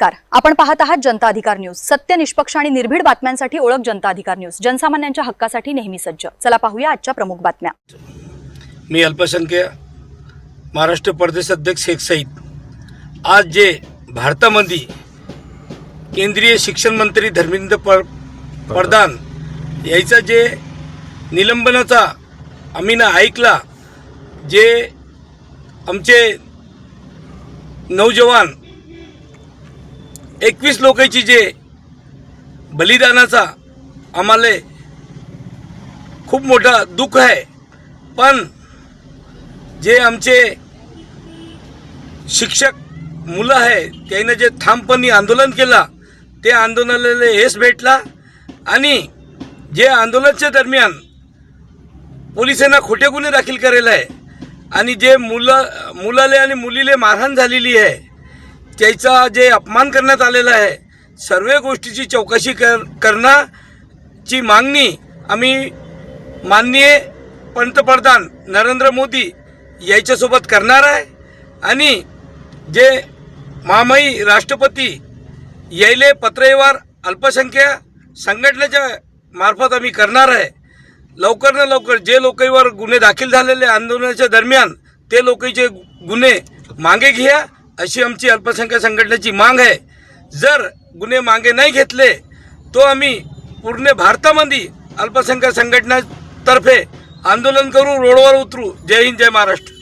नमस्कार, आपण पाहत आहात जनता अधिकार न्यूज। सत्य, निष्पक्ष आणि निर्भीड बातम्यांसाठी ओळख जनता अधिकार न्यूज। जनसामान्यांच्या हक्कासाठी नेहमी सज्ज। चला पाहूया आजच्या प्रमुख बातम्या। मी अल्पसंख्याक महाराष्ट्र प्रदेश अध्यक्ष शेख सईद आज जे भारतामध्ये केंद्रीय शिक्षण मंत्री धर्मेंद्र प्रधान याचा जे निलंबनाचा आम्ही ऐकला, जे आमचे नौजवान 21 लोकांची जे बलिदानाचा आम्हाला खूप मोठा दुःख आहे। पण जे आमचे शिक्षक मुलं आहे त्याने जे ठामपणे आंदोलन केला, ते आंदोलनाला यश भेटला आणि जे आंदोलनाच्या दरम्यान पोलिसांना खोटे गुन्हे दाखल करेला आहे आणि जे मुलाले आणि मुलीले मारहाण झालेली आहे, त्याचा जे अपमान करण्यात आलेला आहे, सर्व गोष्टीची चौकशी करण्याची मागणी आम्ही माननीय पंतप्रधान नरेंद्र मोदी याच्यासोबत करणार आहे। आणि जे महामहिम राष्ट्रपती यायले पत्रव्यवहार अल्पसंख्याक संघटनेच्या मार्फत आम्ही करणार आहे। लवकर ना लवकर जे लोकांवर गुन्हे दाखल झालेले आंदोलनाच्या दरम्यान ते लोकांचे गुन्हे मागे घ्या, अशी आमची अल्पसंख्याक संघटनेची माग आहे। जर गुन्हे मागे नाही घेतले तो आम्ही पूर्ण भारतामध्ये अल्पसंख्याक संघटनेतर्फे आंदोलन करू, रोडवर उतरू। जय हिंद, जय महाराष्ट्र।